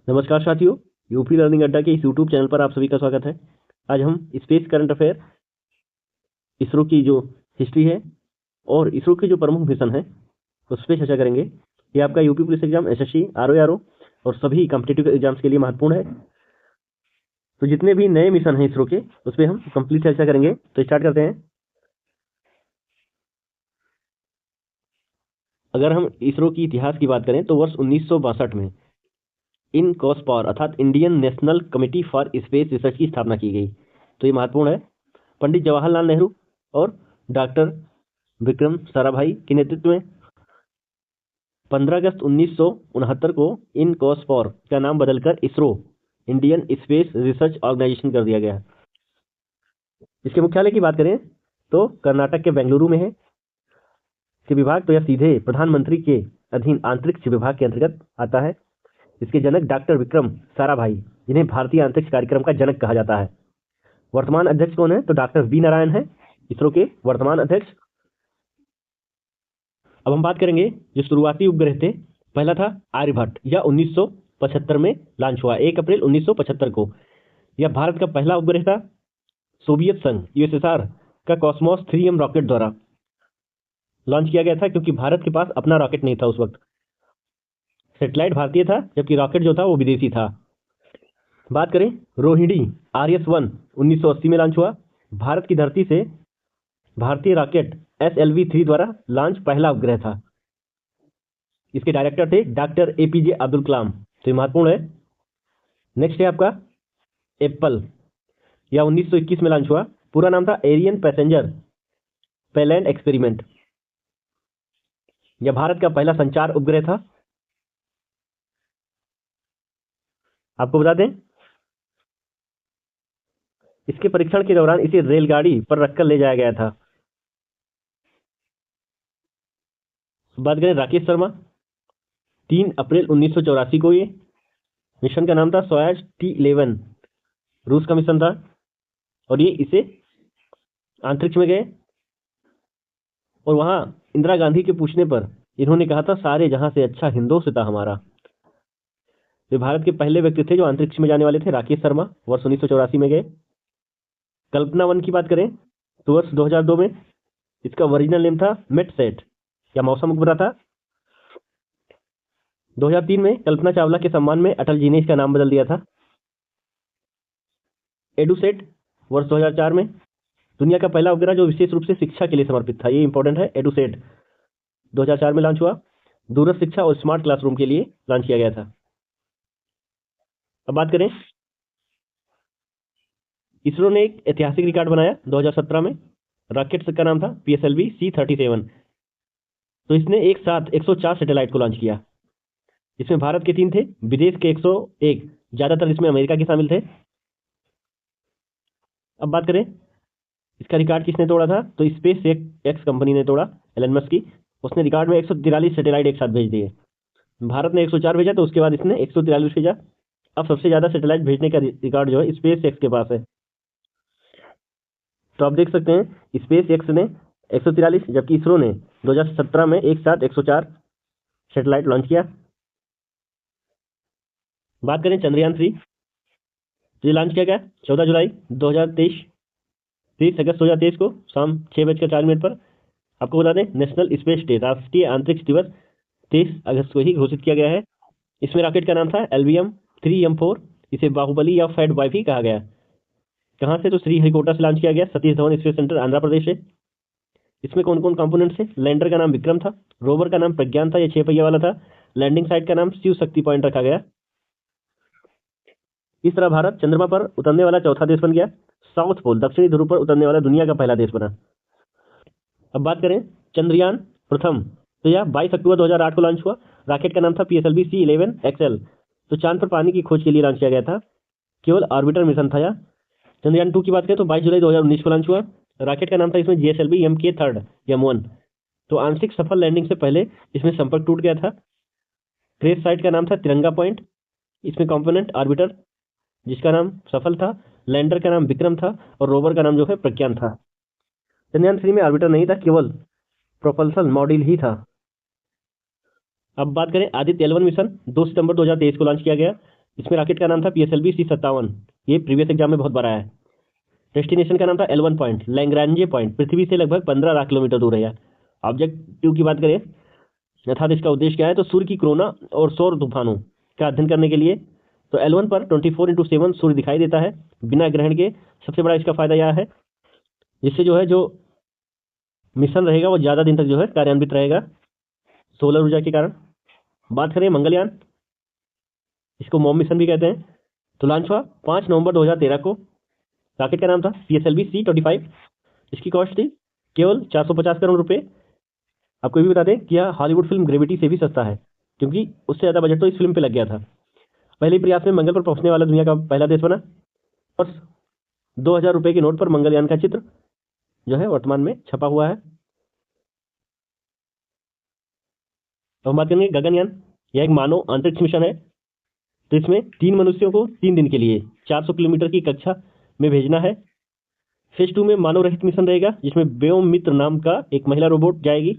नमस्कार साथियों, UP learning अड्डा के इस यूट्यूब चैनल पर आप सभी का स्वागत है। आज हम स्पेस करंट अफेयर, इसरो की जो हिस्ट्री है और इसरो के जो प्रमुख मिशन है उस पर चर्चा करेंगे। ये आपका UP police exam, SSC, RO और सभी कॉम्पिटिटिव एग्जाम्स के लिए महत्वपूर्ण है। तो जितने भी नए मिशन हैं इसरो के, उस पर हम कंप्लीट चर्चा करेंगे। तो स्टार्ट करते हैं। अगर हम इसरो की इतिहास की बात करें तो वर्ष 1962 में इनकॉसपावर अर्थात Indian national committee for space research की स्थापना की गई। तो ये महत्वपूर्ण है। पंडित जवाहरलाल नेहरू और डॉक्टर विक्रम साराभाई के नेतृत्व में 15 अगस्त 1969 को इनकॉसपावर का नाम बदलकर ISRO Indian Space Research Organisation कर दिया गया। इसके मुख्यालय की बात करें तो कर्नाटक के बेंगलुरु में है। इसके विभाग तो यह सीधे प्रधानमंत्री के अधीन अंतरिक्ष विभाग के अंतर्गत आता है। इसके जनक डॉक्टर विक्रम साराभाई, जिन्हें भारतीय अंतरिक्ष कार्यक्रम का जनक कहा जाता है। वर्तमान अध्यक्ष कौन है? तो डॉक्टर वी नारायण है इसरो के वर्तमान अध्यक्ष। अब हम बात करेंगे जो शुरुआती उपग्रह थे। पहला था आर्यभट्ट, यह 1975 में लॉन्च हुआ, 1 अप्रैल 1975 को। यह भारत का पहला उपग्रह था। सोवियत संघ यूएसएसआर का कॉस्मोस 3M रॉकेट द्वारा लॉन्च किया गया था, क्योंकि भारत के पास अपना रॉकेट नहीं था उस वक्त। सैटेलाइट भारतीय था, जबकि रॉकेट जो था वो विदेशी था। बात करें रोहिणी RS-1 1980 में लॉन्च हुआ। भारत की धरती से भारतीय रॉकेट SLV-3 द्वारा लॉन्च पहला उपग्रह था। इसके डायरेक्टर थे डॉक्टर APJ अब्दुल कलाम। तो ये महत्वपूर्ण है। नेक्स्ट है आपका एप्पल, यह 1921 में लॉन्च हुआ। पूरा नाम था एरियन पैसेंजर पेलैंड एक्सपेरिमेंट। यह भारत का पहला संचार उपग्रह था। आपको बता दें, इसके परीक्षण के दौरान इसे रेलगाड़ी पर रखकर ले जाया गया था। बात करें राकेश शर्मा, 3 अप्रैल 1984 को। ये मिशन का नाम था सोयूज T11, रूस का मिशन था। और ये इसे अंतरिक्ष में गए और वहां इंदिरा गांधी के पूछने पर इन्होंने कहा था, सारे जहां से अच्छा हिंदोस्तान हमारा। वे भारत के पहले व्यक्ति थे जो अंतरिक्ष में जाने वाले थे। राकेश शर्मा वर्ष 1984 में गए। कल्पना 1 की बात करें तो वर्ष 2002 में इसका ओरिजिनल नेम था मेटसेट, या मौसम उपग्रह था। 2003 में कल्पना चावला के सम्मान में अटल जी ने इसका नाम बदल दिया था। एडुसेट वर्ष 2004 में दुनिया का पहला उपग्रह जो विशेष रूप से शिक्षा के लिए समर्पित था। ये इंपॉर्टेंट है। एडुसेट 2004 में लॉन्च हुआ। दूरस्थ शिक्षा और स्मार्ट क्लासरूम के लिए लॉन्च किया गया था। अब बात करें, इसरो ने एक ऐतिहासिक रिकॉर्ड बनाया 2017 में। रॉकेट का नाम था PSLV C-37। तो इसने एक साथ 104 सैटेलाइट को लॉन्च किया। इसमें भारत के 3 थे, विदेश के 101, ज्यादातर इसमें अमेरिका के शामिल थे। अब बात करें इसका रिकॉर्ड किसने तोड़ा था, तो स्पेस एक्स कंपनी ने तोड़ा, एलन मस्क की। उसने रिकॉर्ड में 143 सैटेलाइट एक साथ भेज दिए। भारत ने 104 भेजा, तो उसके बाद इसने 143 भेजा। अब सबसे ज्यादा सैटेलाइट भेजने का रिकॉर्ड जो है स्पेस एक्स के पास है। तो आप देख सकते हैं स्पेस एक्स ने 143, जबकि इसरो ने 2017 में एक साथ 104 सैटेलाइट लॉन्च किया। बात करें चंद्रयान 3, तो ये लॉन्च किया गया 14 जुलाई 2023, 30 अगस्त 2023 को शाम 6:04 पर। आपको बता दें, नेशनल स्पेस डे, राष्ट्रीय अंतरिक्ष दिवस 23 अगस्त को ही घोषित किया गया है। इसमें रॉकेट का नाम था LVM-3M4। इसे बाहुबली या फैट वाई भी कहा गया। कहाँ से? तो श्रीहरिकोटा से लॉन्च किया गया। सतीश धवन स्पेस सेंटर, आंध्र प्रदेश से। इसमें कौन कौन कंपोनेंट्स है? लैंडर का नाम विक्रम था, रोवर का नाम प्रज्ञान था, ये 6 पहिया वाला था। लैंडिंग साइट का नाम शिव शक्ति पॉइंट रखा गया। इस तरह भारत चंद्रमा पर उतरने वाला चौथा देश बन गया। साउथ पोल, दक्षिणी ध्रुव पर उतरने वाला दुनिया का पहला देश बना। अब बात करें चंद्रयान प्रथम, तो यह 22 अक्टूबर 2008 को लॉन्च हुआ। रॉकेट का नाम था PSLV C-11XL। तो चांद पर पानी की खोज के लिए लॉन्च किया गया था। केवल ऑर्बिटर मिशन था यह। चंद्रयान 2 की बात करें तो 22 जुलाई 2019 को लॉन्च हुआ। रॉकेट का नाम था इसमें GSLV MK3M1। तो आंशिक सफल लैंडिंग से पहले इसमें संपर्क टूट गया था। क्रेश साइट का नाम था तिरंगा पॉइंट। इसमें कंपोनेंट ऑर्बिटर, जिसका नाम सफल था। लैंडर का नाम विक्रम था और रोवर का नाम जो है प्रज्ञान था। चंद्रयान 3 में ऑर्बिटर नहीं था, केवल प्रोपल्सन मॉड्यूल ही था। अब बात करें आदित्य L1 मिशन, 2 सितंबर 2023 को लॉन्च किया गया। इसमें रॉकेट का नाम था PSLV C57। ये प्रीवियस एग्जाम में बहुत बार आया है। डेस्टिनेशन का नाम था L1 पॉइंट, लैग्रांजे पॉइंट, पृथ्वी से लगभग 15 लाख किलोमीटर दूर है यह। ऑब्जेक्टिव की बात करें अर्थात इसका उद्देश्य क्या है, तो सूर्य की कोरोना और सौर तूफानों का अध्ययन करने के लिए। तो L1 पर 24x7 सूर्य दिखाई देता है बिना ग्रहण के। सबसे बड़ा इसका फायदा यह है जिससे जो है जो मिशन रहेगा वो ज़्यादा दिन तक जो है कार्यान्वित रहेगा सोलर ऊर्जा के कारण। बात करें मंगलयान, इसको मॉम मिशन भी कहते हैं, तो लॉन्च हुआ 5 नवंबर 2013 को। रॉकेट का नाम था PSLV C25। इसकी कॉस्ट थी केवल 450 करोड़ रुपए। आपको ये भी बता दें कि यह हॉलीवुड फिल्म ग्रेविटी से भी सस्ता है, क्योंकि उससे ज़्यादा बजट तो इस फिल्म पे लग गया था। पहले प्रयास में मंगल पर पहुंचने वाला दुनिया का पहला देश बना और 2000 रुपये के नोट पर मंगलयान का चित्र जो है वर्तमान में छपा हुआ है। तो हम बात करेंगे गगनयान। यह एक मानव अंतरिक्ष मिशन है। तो इसमें 3 मनुष्यों को 3 दिन के लिए 400 किलोमीटर की कक्षा में भेजना है। फेज 2 में मानव रहित मिशन रहेगा, जिसमें व्योम मित्र नाम का एक महिला रोबोट जाएगी।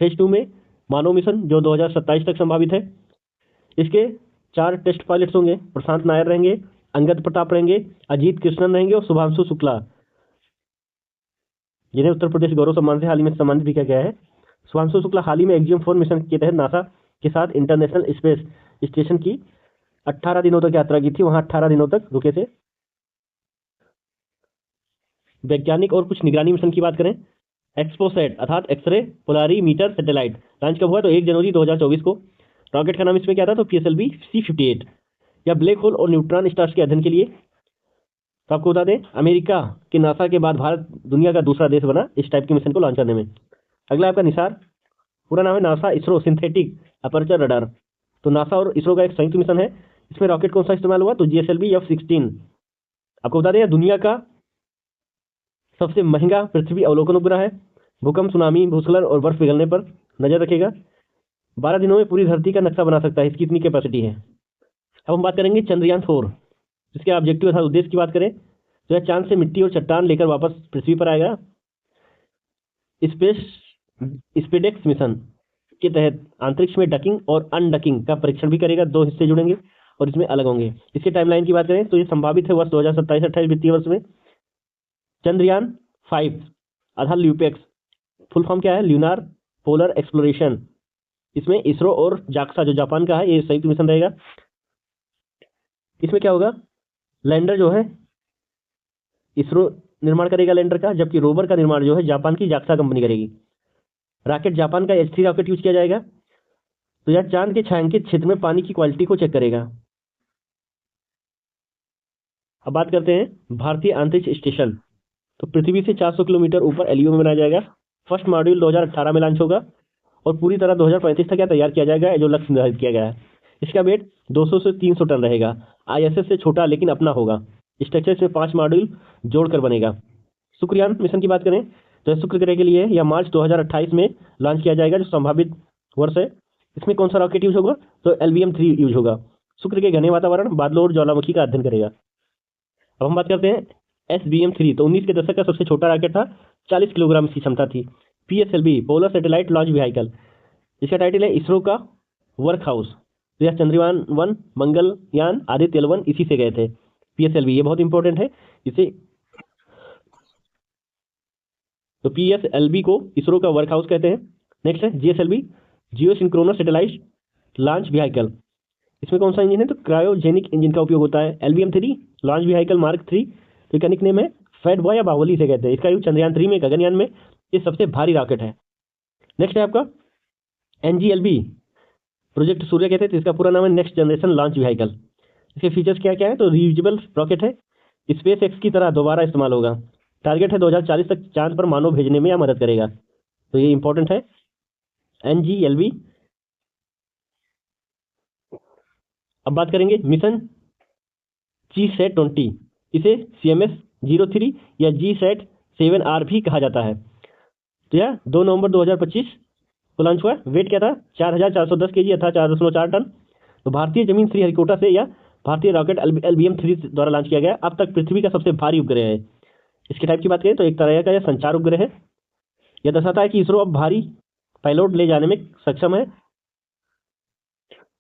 फेज 2 में मानव मिशन जो 2027 तक संभावित है। इसके 4 टेस्ट पायलट्स होंगे। प्रशांत नायर रहेंगे, अंगद प्रताप रहेंगे, अजीत कृष्णन रहेंगे और शुभांशु शुक्ला, जिन्हें उत्तर प्रदेश गौरव सम्मान से हाल ही में सम्मानित भी किया गया है। शुभांशु शुक्ला हाल ही में एक्जियम 4 मिशन के तहत नासा के साथ इंटरनेशनल स्पेस स्टेशन की 18 दिनों तक यात्रा की थी, वहां 18 दिनों तक रुके थे। वैज्ञानिक और कुछ निगरानी मिशन की बात करें, एक्सपोसैट अर्थात एक्सरे पोलारीमीटर सैटेलाइट लॉन्च कब हुआ, तो 1 जनवरी 2024 को। रॉकेट का नाम इसमें क्या था, तो PSLV C58। या ब्लैक होल और न्यूट्रॉन स्टार्स के अध्ययन के लिए। तो आपको बता दें अमेरिका के नासा के बाद भारत दुनिया का दूसरा देश बना इस टाइप के मिशन को लॉन्च करने में। अगला आपका निसार, पूरा नाम है NASA ISRO synthetic aperture radar. तो नासा और इसरो का एक संयुक्त मिशन है। इसमें रॉकेट कौन सा इस्तेमाल हुआ, तो GSLV F-16। आपको बता दें दुनिया का सबसे महंगा पृथ्वी अवलोकन उपग्रह है। भूकंप, सुनामी, भूस्खलन और बर्फ पिघलने पर नजर रखेगा। 12 दिनों में पूरी धरती का नक्शा बना सकता है, इसकी इतनी कैपेसिटी है। अब हम बात करेंगे चंद्रयान 4। इसके ऑब्जेक्टिव अर्थात उद्देश्य की बात करें तो यह चांद से मिट्टी और चट्टान लेकर वापस पृथ्वी पर आएगा। स्पेस स्पेडेक्स मिशन के तहत अंतरिक्ष में डकिंग और अनडकिंग का परीक्षण भी करेगा। 2 हिस्से जुड़ेंगे और इसमें अलग होंगे। इसके टाइमलाइन की बात करें तो ये संभावित है वर्ष 2027-28 वित्तीय वर्ष में। चंद्रयान 5 अर्थात ल्यूपेक्स, फुल फॉर्म क्या है, ल्यूनार पोलर एक्सप्लोरेशन। इसमें इसरो और जाक्सा जो जापान का है ये संयुक्त मिशन रहेगा। इसमें क्या होगा, लैंडर जो है इसरो निर्माण करेगा लैंडर का, जबकि रोवर का निर्माण जो है जापान की जाक्सा कंपनी करेगी। रॉकेट जापान का H3 रॉकेट यूज किया जाएगा। तो यह चांद के छायांकित क्षेत्र में पानी की क्वालिटी को चेक करेगा। अब बात करते हैं भारतीय अंतरिक्ष स्टेशन। तो पृथ्वी से 400 किलोमीटर ऊपर LEO में बनाया जाएगा। फर्स्ट मॉड्यूल 2018 में लॉन्च होगा और पूरी तरह 2035 तक तैयार किया जाएगा, जो लक्ष्य निर्धारित किया गया है। इसका वेट 200 से 300 टन रहेगा। ISS से छोटा लेकिन अपना होगा। स्ट्रक्चर में 5 मॉड्यूल जोड़कर बनेगा। शुक्रयान मिशन की बात करें तो शुक्र ग्रह के लिए यह मार्च 2028 में लॉन्च किया जाएगा, जो संभावित वर्ष है। इसमें कौन सा रॉकेट यूज होगा, तो LBM-3 यूज होगा। शुक्र के घने वातावरण, बादलों और ज्वालामुखी का अध्ययन करेगा। अब हम बात करते हैं SBM-3। तो 19 के दशक का सबसे छोटा रॉकेट था, 40 किलोग्राम की क्षमता थी। PSLV polar satellite launch vehicle, इसका टाइटल है इसरो का वर्क हाउस। तो यह चंद्रयान 1, मंगलयान, आदित्य L1 इसी से गए थे। PSLV ये बहुत इंपॉर्टेंट है इसे। तो PSLV को इसरो का वर्क हाउस कहते हैं। नेक्स्ट है GSLV जियो सिंक्रोनस सैटेलाइट लॉन्च व्हीकल। इसमें कौन सा इंजन है, तो क्रायोजेनिक इंजन का उपयोग होता है। LBM-3 लॉन्च व्हीकल मार्क 3, तो इसका निकनेम है फैट बॉय या बाहुबली से कहते हैं। इसका यूज चंद्रयान 3 में गगनयान में ये सबसे भारी रॉकेट है। नेक्स्ट है आपका NGLV प्रोजेक्ट सूर्य कहते हैं, तो इसका पूरा नाम है नेक्स्ट जनरेशन लॉन्च व्हीकल। इसके फीचर्स क्या क्या है, तो रीयूजेबल रॉकेट है, स्पेस एक्स की तरह दोबारा इस्तेमाल होगा। टारगेट है 2040 तक चांद पर मानव भेजने में या मदद करेगा। तो ये इंपॉर्टेंट है NGLV। अब बात करेंगे मिशन GSAT-20। इसे CMS-03 या GSAT-7R भी कहा जाता है। तो यह 2 नवंबर 2025 को लॉन्च हुआ। वेट क्या था, 4410 kg अर्थात 4.4 टन। तो भारतीय जमीन श्रीहरिकोटा से या भारतीय रॉकेट LBM-3 द्वारा लॉन्च किया गया। अब तक पृथ्वी का सबसे भारी उपग्रह है। इसके टाइप की बात करें तो एक तरह का यह संचार उपग्रह है। यह दर्शाता है कि इसरो अब भारी पेलोड ले जाने में सक्षम है।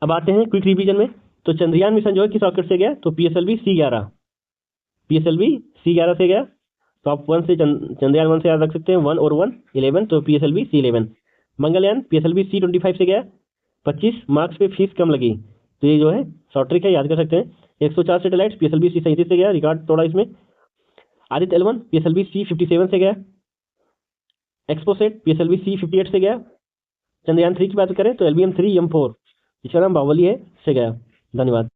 अब आते हैं क्विक रिवीजन में। तो चंद्रयान मिशन जो है किस रॉकेट से गया, तो PSLV C11, PSLV C11 से गया। तो आप 1 से चंद्रयान 1 से याद रख सकते हैं, 1 और 1 11, तो PSLV C11। Mangalyaan PSLV C25 से गया, 25 मार्क्स पे फीस कम लगी, तो ये जो है शॉर्ट ट्रिक है, याद कर सकते हैं। 104 सैटेलाइट PSLV C37 से गया, रिकॉर्ड तोड़ा इसमें। आदित्य L1 PSLV C57 से गया। एक्सपोसेट PSLV C58 से गया। चंद्रयान 3 की बात करें तो LVM 3 M4, इसका नाम बाहुबली है, से गया। धन्यवाद।